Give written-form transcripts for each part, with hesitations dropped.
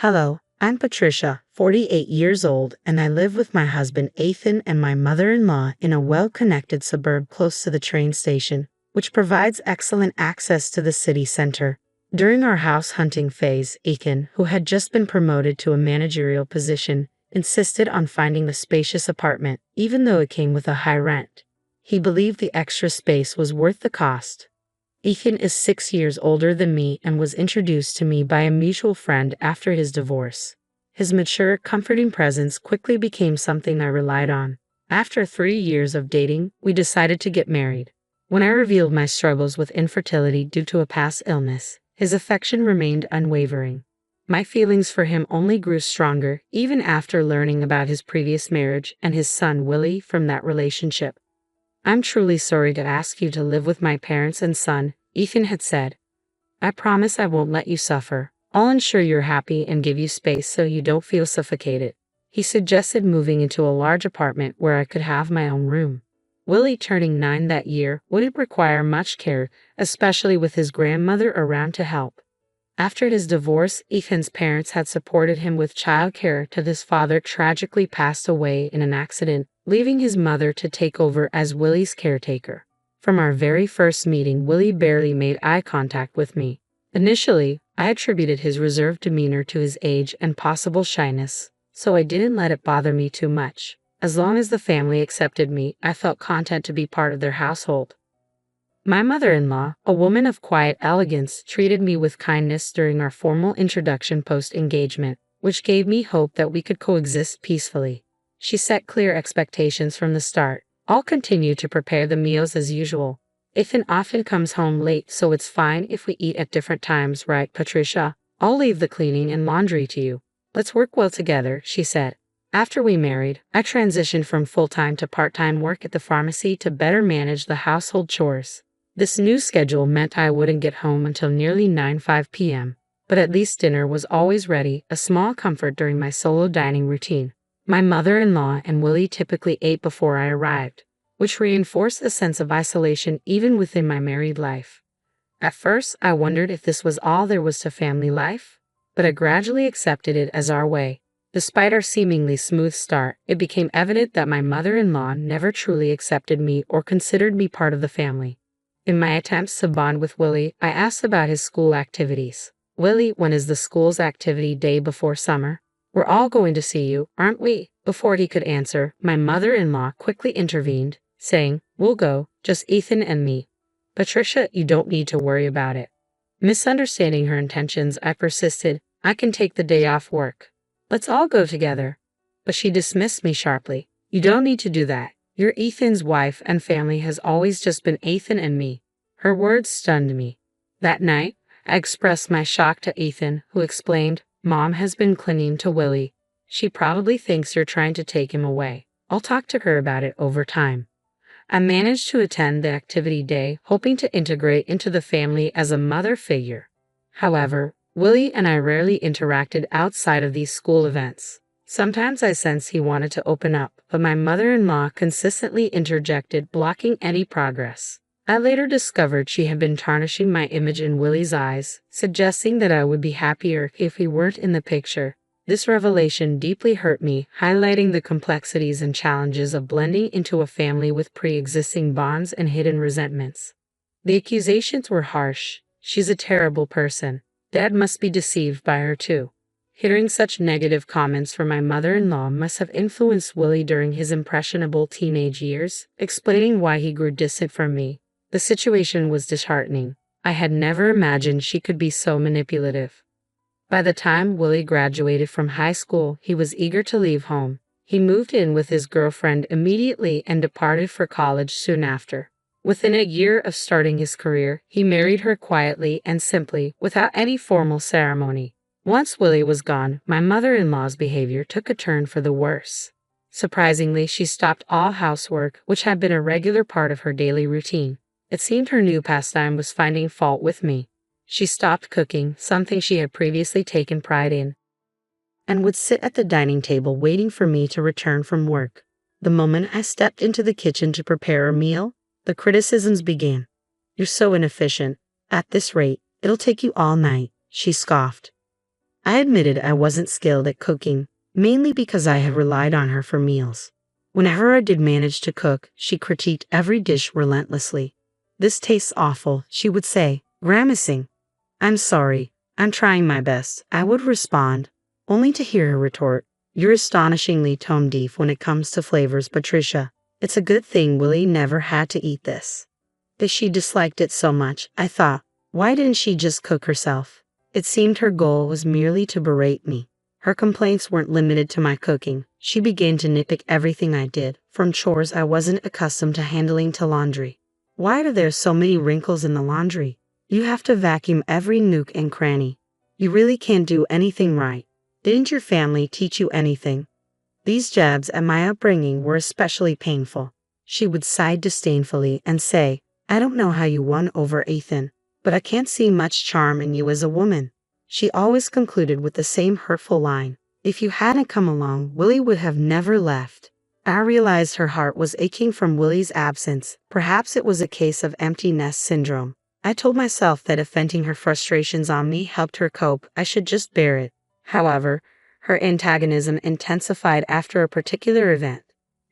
Hello, I'm Patricia, 48 years old, and I live with my husband Ethan and my mother-in-law in a well-connected suburb close to the train station, which provides excellent access to the city center. During our house hunting phase, Ethan, who had just been promoted to a managerial position, insisted on finding a spacious apartment, even though it came with a high rent. He believed the extra space was worth the cost. Ethan is 6 years older than me and was introduced to me by a mutual friend after his divorce. His mature, comforting presence quickly became something I relied on. After 3 years of dating, we decided to get married. When I revealed my struggles with infertility due to a past illness, his affection remained unwavering. My feelings for him only grew stronger even after learning about his previous marriage and his son Willie from that relationship. "I'm truly sorry to ask you to live with my parents and son," Ethan had said. "I promise I won't let you suffer. I'll ensure you're happy and give you space so you don't feel suffocated." He suggested moving into a large apartment where I could have my own room. Willie turning 9 that year wouldn't require much care, especially with his grandmother around to help. After his divorce, Ethan's parents had supported him with childcare till his father tragically passed away in an accident, leaving his mother to take over as Willie's caretaker. From our very first meeting, Willie barely made eye contact with me. Initially, I attributed his reserved demeanor to his age and possible shyness, so I didn't let it bother me too much. As long as the family accepted me, I felt content to be part of their household. My mother-in-law, a woman of quiet elegance, treated me with kindness during our formal introduction post-engagement, which gave me hope that we could coexist peacefully. She set clear expectations from the start. "I'll continue to prepare the meals as usual. Ethan often comes home late, so it's fine if we eat at different times, right, Patricia? I'll leave the cleaning and laundry to you. Let's work well together," she said. After we married, I transitioned from full-time to part-time work at the pharmacy to better manage the household chores. This new schedule meant I wouldn't get home until nearly 9:05 p.m., but at least dinner was always ready, a small comfort during my solo dining routine. My mother-in-law and Willie typically ate before I arrived, which reinforced a sense of isolation even within my married life. At first, I wondered if this was all there was to family life, but I gradually accepted it as our way. Despite our seemingly smooth start, it became evident that my mother-in-law never truly accepted me or considered me part of the family. In my attempts to bond with Willie, I asked about his school activities. "Willie, when is the school's activity day before summer? We're all going to see you, aren't we?" Before he could answer, my mother-in-law quickly intervened, saying, "We'll go, just Ethan and me. Patricia, you don't need to worry about it." Misunderstanding her intentions, I persisted, "I can take the day off work. Let's all go together." But she dismissed me sharply. "You don't need to do that. You're Ethan's wife and family has always just been Ethan and me." Her words stunned me. That night, I expressed my shock to Ethan, who explained, "Mom has been clinging to Willie. She probably thinks you're trying to take him away. I'll talk to her about it over time." I managed to attend the activity day, hoping to integrate into the family as a mother figure. However, Willie and I rarely interacted outside of these school events. Sometimes I sensed he wanted to open up, but my mother-in-law consistently interjected, blocking any progress. I later discovered she had been tarnishing my image in Willie's eyes, suggesting that I would be happier if he weren't in the picture. This revelation deeply hurt me, highlighting the complexities and challenges of blending into a family with pre-existing bonds and hidden resentments. The accusations were harsh. "She's a terrible person. Dad must be deceived by her too." Hearing such negative comments from my mother-in-law must have influenced Willie during his impressionable teenage years, explaining why he grew distant from me. The situation was disheartening. I had never imagined she could be so manipulative. By the time Willie graduated from high school, he was eager to leave home. He moved in with his girlfriend immediately and departed for college soon after. Within a year of starting his career, he married her quietly and simply, without any formal ceremony. Once Willie was gone, my mother-in-law's behavior took a turn for the worse. Surprisingly, she stopped all housework, which had been a regular part of her daily routine. It seemed her new pastime was finding fault with me. She stopped cooking, something she had previously taken pride in, and would sit at the dining table waiting for me to return from work. The moment I stepped into the kitchen to prepare a meal, the criticisms began. "You're so inefficient. At this rate, it'll take you all night," she scoffed. I admitted I wasn't skilled at cooking, mainly because I had relied on her for meals. Whenever I did manage to cook, she critiqued every dish relentlessly. "This tastes awful," she would say, grimacing. "I'm sorry, I'm trying my best," I would respond, only to hear her retort, "You're astonishingly tone deaf when it comes to flavors, Patricia. It's a good thing Willie never had to eat this." If she disliked it so much, I thought, why didn't she just cook herself? It seemed her goal was merely to berate me. Her complaints weren't limited to my cooking. She began to nitpick everything I did, from chores I wasn't accustomed to handling to laundry. "Why are there so many wrinkles in the laundry? You have to vacuum every nook and cranny. You really can't do anything right. Didn't your family teach you anything?" These jabs at my upbringing were especially painful. She would sigh disdainfully and say, "I don't know how you won over Ethan, but I can't see much charm in you as a woman." She always concluded with the same hurtful line, "If you hadn't come along, Willie would have never left." I realized her heart was aching from Willie's absence. Perhaps it was a case of empty nest syndrome. I told myself that if venting her frustrations on me helped her cope, I should just bear it. However, her antagonism intensified after a particular event: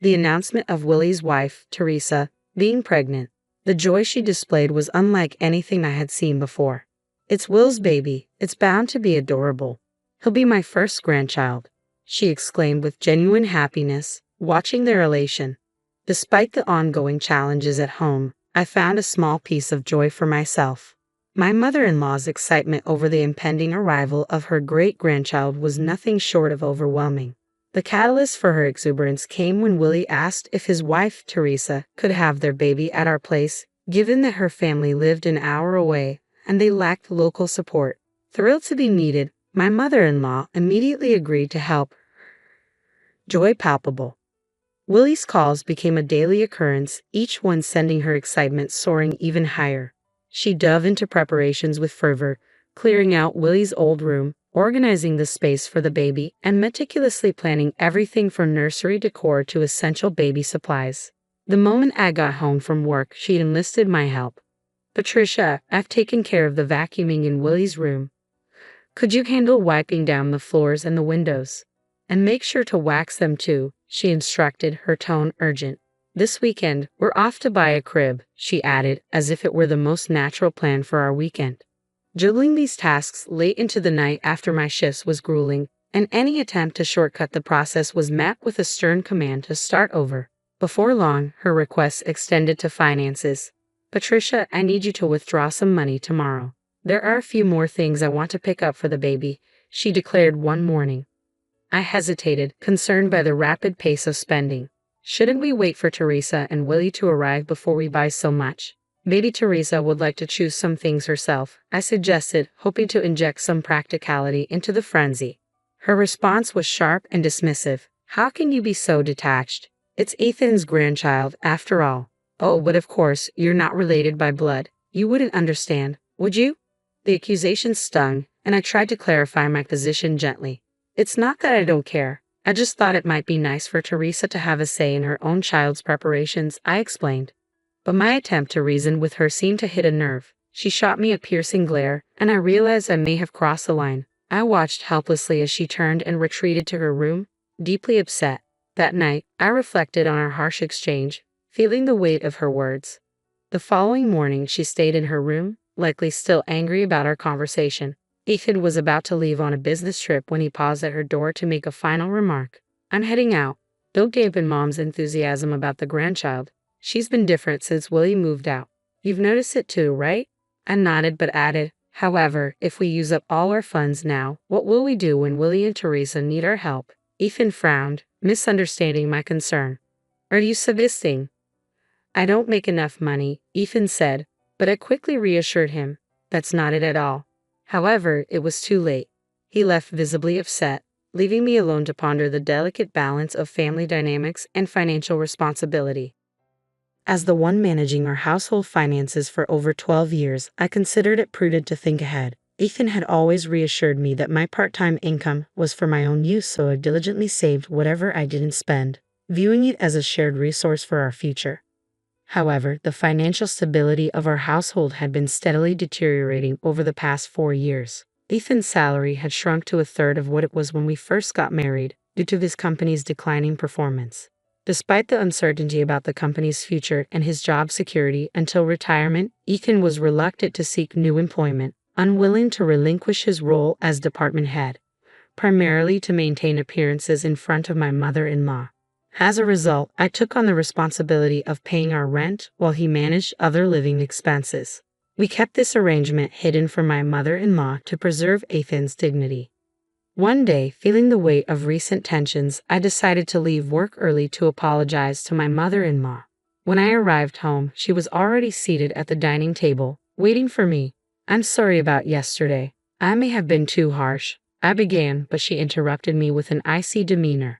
the announcement of Willie's wife, Teresa, being pregnant. The joy she displayed was unlike anything I had seen before. "It's Will's baby. It's bound to be adorable. He'll be my first grandchild," she exclaimed with genuine happiness, watching their elation. Despite the ongoing challenges at home, I found a small piece of joy for myself. My mother-in-law's excitement over the impending arrival of her great-grandchild was nothing short of overwhelming. The catalyst for her exuberance came when Willie asked if his wife, Teresa, could have their baby at our place, given that her family lived an hour away and they lacked local support. Thrilled to be needed, my mother-in-law immediately agreed to help. Joy palpable. Willie's calls became a daily occurrence, each one sending her excitement soaring even higher. She dove into preparations with fervor, clearing out Willie's old room, organizing the space for the baby, and meticulously planning everything from nursery decor to essential baby supplies. The moment I got home from work, she enlisted my help. "Patricia, I've taken care of the vacuuming in Willie's room. Could you handle wiping down the floors and the windows? And make sure to wax them too," she instructed, her tone urgent. "This weekend, we're off to buy a crib," she added, as if it were the most natural plan for our weekend. Juggling these tasks late into the night after my shifts was grueling, and any attempt to shortcut the process was met with a stern command to start over. Before long, her requests extended to finances. "Patricia, I need you to withdraw some money tomorrow. There are a few more things I want to pick up for the baby," she declared one morning. I hesitated, concerned by the rapid pace of spending. Shouldn't we wait for Teresa and Willie to arrive before we buy so much? Maybe Teresa would like to choose some things herself, I suggested, hoping to inject some practicality into the frenzy. Her response was sharp and dismissive. "How can you be so detached? It's Ethan's grandchild, after all." "Oh, but of course, you're not related by blood. You wouldn't understand, would you?" The accusation stung, and I tried to clarify my position gently. "It's not that I don't care. I just thought it might be nice for Teresa to have a say in her own child's preparations," I explained. But my attempt to reason with her seemed to hit a nerve. She shot me a piercing glare, and I realized I may have crossed the line. I watched helplessly as she turned and retreated to her room, deeply upset. That night, I reflected on our harsh exchange, feeling the weight of her words. The following morning, she stayed in her room, likely still angry about our conversation. Ethan was about to leave on a business trip when he paused at her door to make a final remark. "I'm heading out. Don't dampen Mom's enthusiasm about the grandchild. She's been different since Willie moved out. You've noticed it too, right?" I nodded but added, "However, if we use up all our funds now, what will we do when Willie and Teresa need our help?" Ethan frowned, misunderstanding my concern. "Are you suggesting?" "I don't make enough money," Ethan said, but I quickly reassured him. "That's not it at all." However, it was too late. He left visibly upset, leaving me alone to ponder the delicate balance of family dynamics and financial responsibility. As the one managing our household finances for over 12 years, I considered it prudent to think ahead. Ethan had always reassured me that my part-time income was for my own use, so I diligently saved whatever I didn't spend, viewing it as a shared resource for our future. However, the financial stability of our household had been steadily deteriorating over the past 4 years. Ethan's salary had shrunk to a third of what it was when we first got married due to his company's declining performance. Despite the uncertainty about the company's future and his job security until retirement, Ethan was reluctant to seek new employment, unwilling to relinquish his role as department head, primarily to maintain appearances in front of my mother-in-law. As a result, I took on the responsibility of paying our rent while he managed other living expenses. We kept this arrangement hidden from my mother-in-law to preserve Ethan's dignity. One day, feeling the weight of recent tensions, I decided to leave work early to apologize to my mother-in-law. When I arrived home, she was already seated at the dining table, waiting for me. "I'm sorry about yesterday. I may have been too harsh," I began, but she interrupted me with an icy demeanor.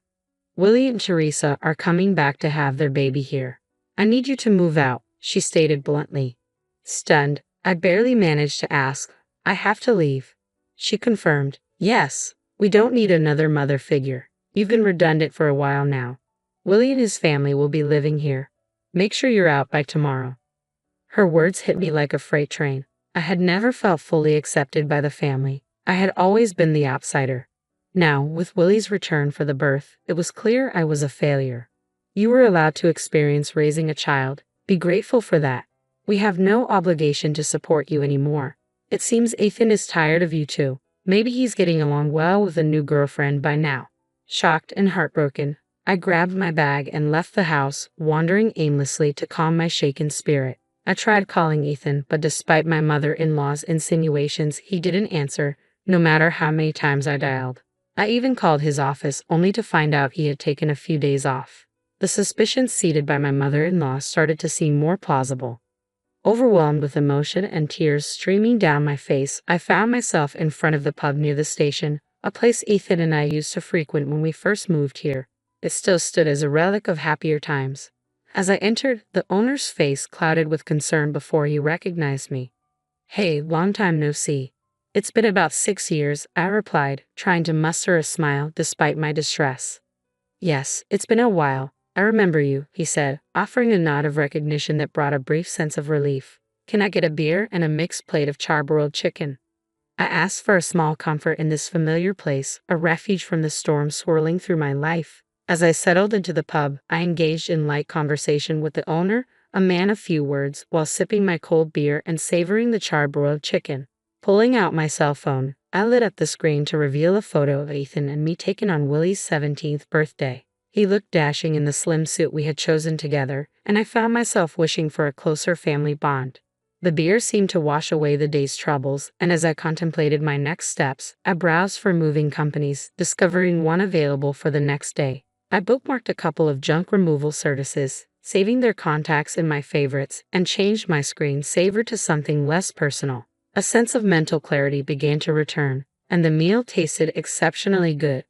"Willie and Teresa are coming back to have their baby here. I need you to move out," she stated bluntly. Stunned, I barely managed to ask, "I have to leave?" She confirmed, "Yes. We don't need another mother figure. You've been redundant for a while now. Willie and his family will be living here. Make sure you're out by tomorrow." Her words hit me like a freight train. I had never felt fully accepted by the family. I had always been the outsider. Now, with Willie's return for the birth, it was clear I was a failure. "You were allowed to experience raising a child. Be grateful for that. We have no obligation to support you anymore. It seems Ethan is tired of you too. Maybe he's getting along well with a new girlfriend by now." Shocked and heartbroken, I grabbed my bag and left the house, wandering aimlessly to calm my shaken spirit. I tried calling Ethan, but despite my mother-in-law's insinuations, he didn't answer, no matter how many times I dialed. I even called his office, only to find out he had taken a few days off. The suspicions seated by my mother-in-law started to seem more plausible. Overwhelmed with emotion and tears streaming down my face, I found myself in front of the pub near the station, a place Ethan and I used to frequent when we first moved here. It still stood as a relic of happier times. As I entered, the owner's face clouded with concern before he recognized me. "Hey, long time no see." "It's been about 6 years," I replied, trying to muster a smile despite my distress. "Yes, it's been a while. I remember you," he said, offering a nod of recognition that brought a brief sense of relief. "Can I get a beer and a mixed plate of charbroiled chicken?" I asked for a small comfort in this familiar place, a refuge from the storm swirling through my life. As I settled into the pub, I engaged in light conversation with the owner, a man of few words, while sipping my cold beer and savoring the charbroiled chicken. Pulling out my cell phone, I lit up the screen to reveal a photo of Ethan and me taken on Willie's 17th birthday. He looked dashing in the slim suit we had chosen together, and I found myself wishing for a closer family bond. The beer seemed to wash away the day's troubles, and as I contemplated my next steps, I browsed for moving companies, discovering one available for the next day. I bookmarked a couple of junk removal services, saving their contacts in my favorites, and changed my screensaver to something less personal. A sense of mental clarity began to return, and the meal tasted exceptionally good.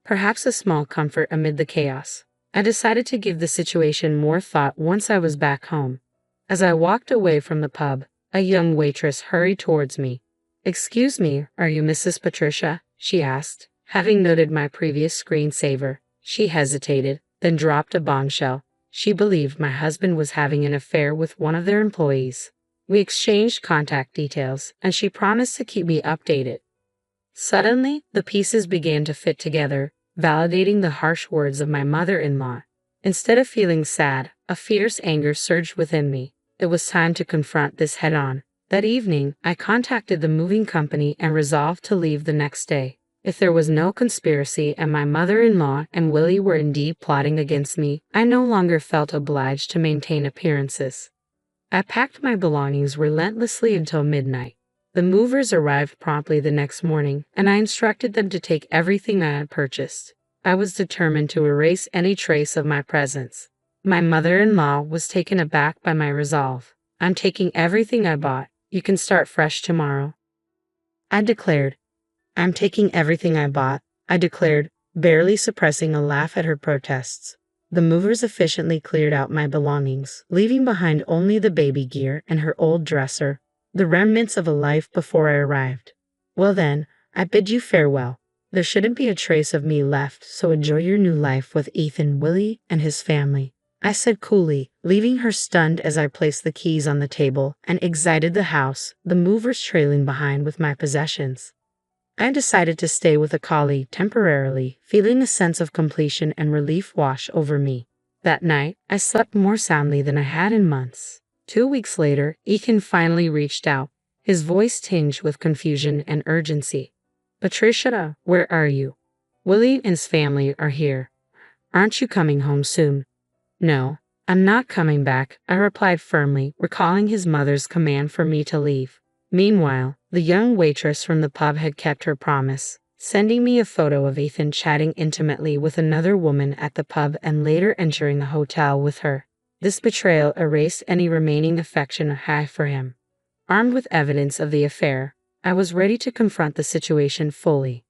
Perhaps a small comfort amid the chaos. I decided to give the situation more thought once I was back home. As I walked away from the pub, a young waitress hurried towards me. "Excuse me, are you Mrs. Patricia?" she asked. Having noted my previous screensaver, she hesitated, then dropped a bombshell. She believed my husband was having an affair with one of their employees. We exchanged contact details, and she promised to keep me updated. Suddenly, the pieces began to fit together, validating the harsh words of my mother-in-law. Instead of feeling sad, a fierce anger surged within me. It was time to confront this head-on. That evening, I contacted the moving company and resolved to leave the next day. If there was no conspiracy and my mother-in-law and Willie were indeed plotting against me, I no longer felt obliged to maintain appearances. I packed my belongings relentlessly until midnight. The movers arrived promptly the next morning, and I instructed them to take everything I had purchased. I was determined to erase any trace of my presence. My mother-in-law was taken aback by my resolve. "I'm taking everything I bought. You can start fresh tomorrow," I declared. "I'm taking everything I bought," I declared, barely suppressing a laugh at her protests. The movers efficiently cleared out my belongings, leaving behind only the baby gear and her old dresser, the remnants of a life before I arrived. "Well then, I bid you farewell. There shouldn't be a trace of me left, so enjoy your new life with Ethan, Willie, and his family." I said coolly, leaving her stunned as I placed the keys on the table and exited the house, the movers trailing behind with my possessions. I decided to stay with a colleague temporarily, feeling a sense of completion and relief wash over me. That night, I slept more soundly than I had in months. 2 weeks later, Ethan finally reached out, his voice tinged with confusion and urgency. Patricia, where are you? Willie and his family are here. Aren't you coming home soon? No, I'm not coming back, I replied firmly, recalling his mother's command for me to leave. Meanwhile, the young waitress from the pub had kept her promise, sending me a photo of Ethan chatting intimately with another woman at the pub and later entering the hotel with her. This betrayal erased any remaining affection I had for him. Armed with evidence of the affair, I was ready to confront the situation fully.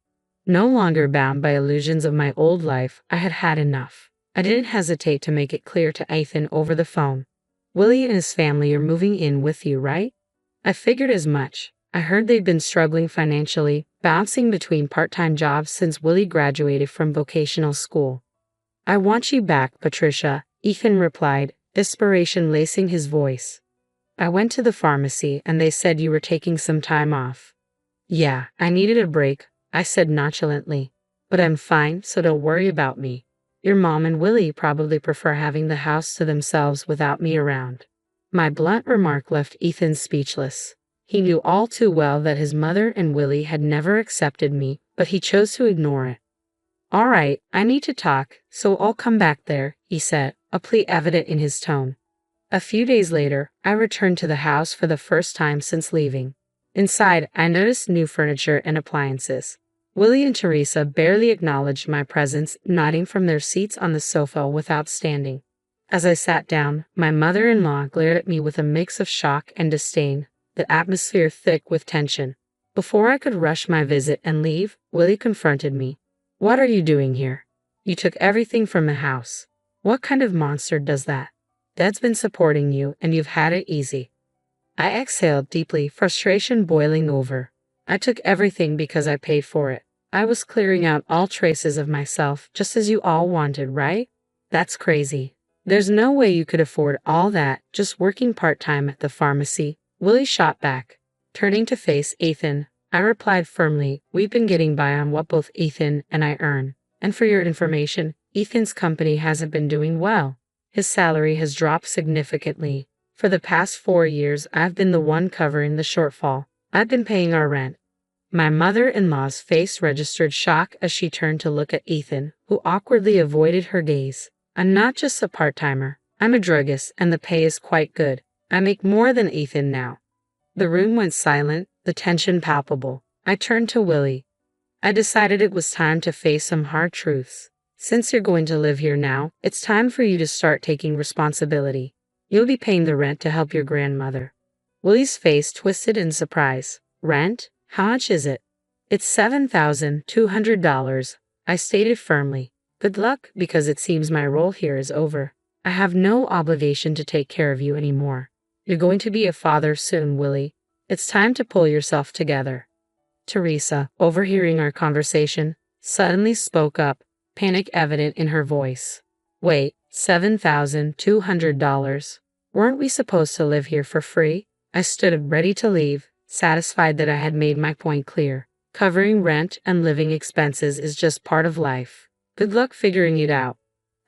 No longer bound by illusions of my old life, I had had enough. I didn't hesitate to make it clear to Ethan over the phone. Willie and his family are moving in with you, right? I figured as much. I heard they'd been struggling financially, bouncing between part-time jobs since Willie graduated from vocational school. I want you back, Patricia, Ethan replied, desperation lacing his voice. I went to the pharmacy and they said you were taking some time off. Yeah, I needed a break, I said nonchalantly. But I'm fine, so don't worry about me. Your mom and Willie probably prefer having the house to themselves without me around. My blunt remark left Ethan speechless. He knew all too well that his mother and Willie had never accepted me, but he chose to ignore it. All right, I need to talk, so I'll come back there, he said, a plea evident in his tone. A few days later, I returned to the house for the first time since leaving. Inside, I noticed new furniture and appliances. Willie and Teresa barely acknowledged my presence, nodding from their seats on the sofa without standing. As I sat down, my mother-in-law glared at me with a mix of shock and disdain, the atmosphere thick with tension. Before I could rush my visit and leave, Willie confronted me. What are you doing here? You took everything from the house. What kind of monster does that? Dad's been supporting you, and you've had it easy. I exhaled deeply, frustration boiling over. I took everything because I paid for it. I was clearing out all traces of myself, just as you all wanted, right? That's crazy. There's no way you could afford all that, just working part-time at the pharmacy. Willie shot back. Turning to face Ethan, I replied firmly, we've been getting by on what both Ethan and I earn. And for your information, Ethan's company hasn't been doing well. His salary has dropped significantly. For the past 4 years, I've been the one covering the shortfall. I've been paying our rent. My mother-in-law's face registered shock as she turned to look at Ethan, who awkwardly avoided her gaze. I'm not just a part-timer. I'm a druggist, and the pay is quite good. I make more than Ethan now. The room went silent, the tension palpable. I turned to Willie. I decided it was time to face some hard truths. Since you're going to live here now, it's time for you to start taking responsibility. You'll be paying the rent to help your grandmother. Willie's face twisted in surprise. Rent? How much is it? It's $7,200, I stated firmly. Good luck, because it seems my role here is over. I have no obligation to take care of you anymore. You're going to be a father soon, Willie. It's time to pull yourself together. Teresa, overhearing our conversation, suddenly spoke up, panic evident in her voice. Wait, $7,200? Weren't we supposed to live here for free? I stood ready to leave, satisfied that I had made my point clear. Covering rent and living expenses is just part of life. Good luck figuring it out.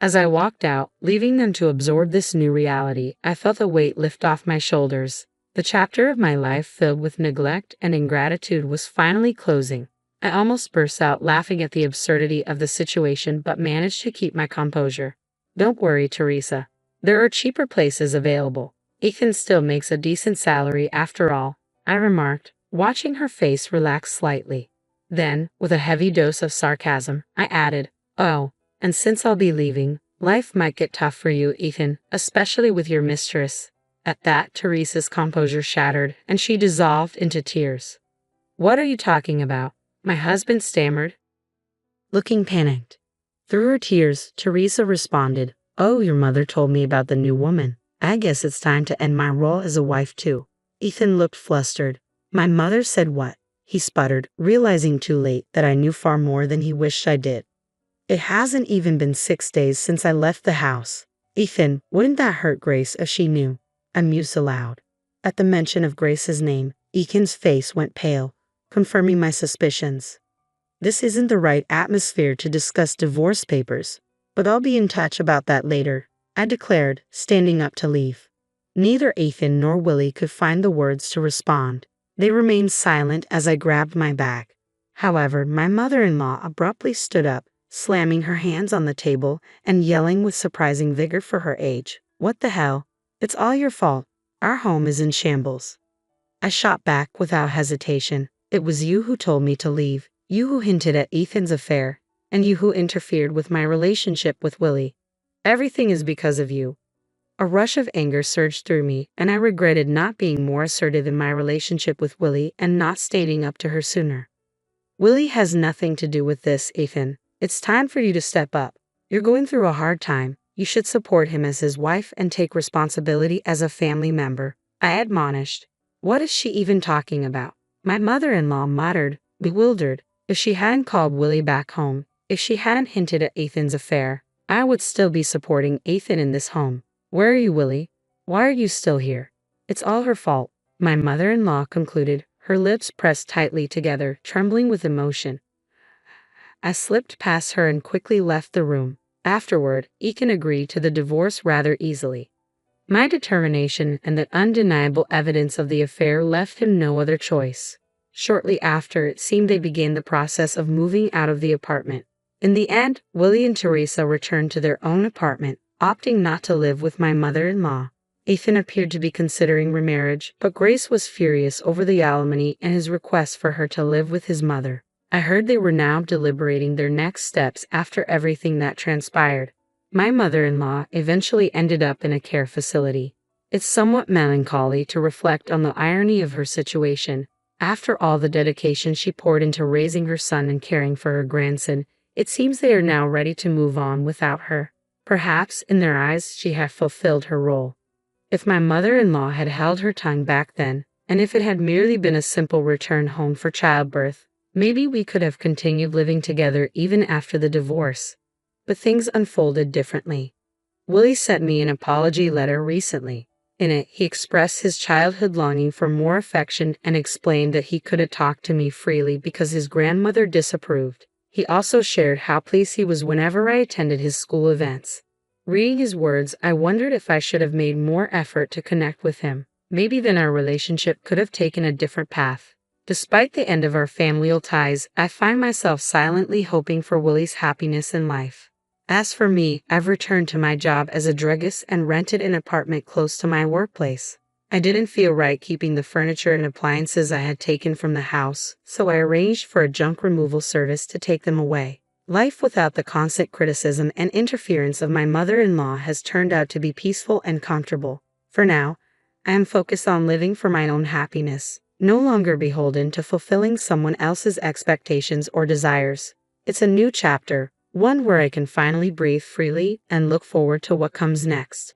As I walked out, leaving them to absorb this new reality, I felt a weight lift off my shoulders. The chapter of my life filled with neglect and ingratitude was finally closing. I almost burst out laughing at the absurdity of the situation but managed to keep my composure. Don't worry, Teresa. There are cheaper places available. Ethan still makes a decent salary after all, I remarked, watching her face relax slightly. Then, with a heavy dose of sarcasm, I added, oh, and since I'll be leaving, life might get tough for you, Ethan, especially with your mistress. At that, Teresa's composure shattered, and she dissolved into tears. What are you talking about? My husband stammered, looking panicked. Through her tears, Teresa responded, oh, your mother told me about the new woman. I guess it's time to end my role as a wife too. Ethan looked flustered. My mother said what? He sputtered, realizing too late that I knew far more than he wished I did. It hasn't even been 6 days since I left the house. Ethan, wouldn't that hurt Grace if she knew? I mused aloud. At the mention of Grace's name, Ethan's face went pale, confirming my suspicions. This isn't the right atmosphere to discuss divorce papers, but I'll be in touch about that later, I declared, standing up to leave. Neither Ethan nor Willie could find the words to respond. They remained silent as I grabbed my bag. However, my mother-in-law abruptly stood up, slamming her hands on the table and yelling with surprising vigor for her age. "What the hell? It's all your fault. Our home is in shambles." I shot back without hesitation. "It was you who told me to leave, you who hinted at Ethan's affair, and you who interfered with my relationship with Willie. Everything is because of you." A rush of anger surged through me, and I regretted not being more assertive in my relationship with Willie and not standing up to her sooner. "Willie has nothing to do with this, Ethan. It's time for you to step up. You're going through a hard time. You should support him as his wife and take responsibility as a family member," I admonished. "What is she even talking about?" my mother-in-law muttered, bewildered. If she hadn't called Willie back home, if she hadn't hinted at Ethan's affair, I would still be supporting Ethan in this home. "Where are you, Willie? Why are you still here?" "It's all her fault," my mother-in-law concluded, her lips pressed tightly together, trembling with emotion. I slipped past her and quickly left the room. Afterward, Ethan agreed to the divorce rather easily. My determination and the undeniable evidence of the affair left him no other choice. Shortly after, it seemed they began the process of moving out of the apartment. In the end, Willie and Teresa returned to their own apartment, opting not to live with my mother-in-law. Ethan appeared to be considering remarriage, but Grace was furious over the alimony and his request for her to live with his mother. I heard they were now deliberating their next steps after everything that transpired. My mother-in-law eventually ended up in a care facility. It's somewhat melancholy to reflect on the irony of her situation. After all the dedication she poured into raising her son and caring for her grandson, it seems they are now ready to move on without her. Perhaps, in their eyes, she had fulfilled her role. If my mother-in-law had held her tongue back then, and if it had merely been a simple return home for childbirth, maybe we could have continued living together even after the divorce. But things unfolded differently. Willie sent me an apology letter recently. In it, he expressed his childhood longing for more affection and explained that he couldn't talk to me freely because his grandmother disapproved. He also shared how pleased he was whenever I attended his school events. Reading his words, I wondered if I should have made more effort to connect with him. Maybe then our relationship could have taken a different path. Despite the end of our familial ties, I find myself silently hoping for Willie's happiness in life. As for me, I've returned to my job as a druggist and rented an apartment close to my workplace. I didn't feel right keeping the furniture and appliances I had taken from the house, so I arranged for a junk removal service to take them away. Life without the constant criticism and interference of my mother-in-law has turned out to be peaceful and comfortable. For now, I am focused on living for my own happiness, no longer beholden to fulfilling someone else's expectations or desires. It's a new chapter, one where I can finally breathe freely and look forward to what comes next.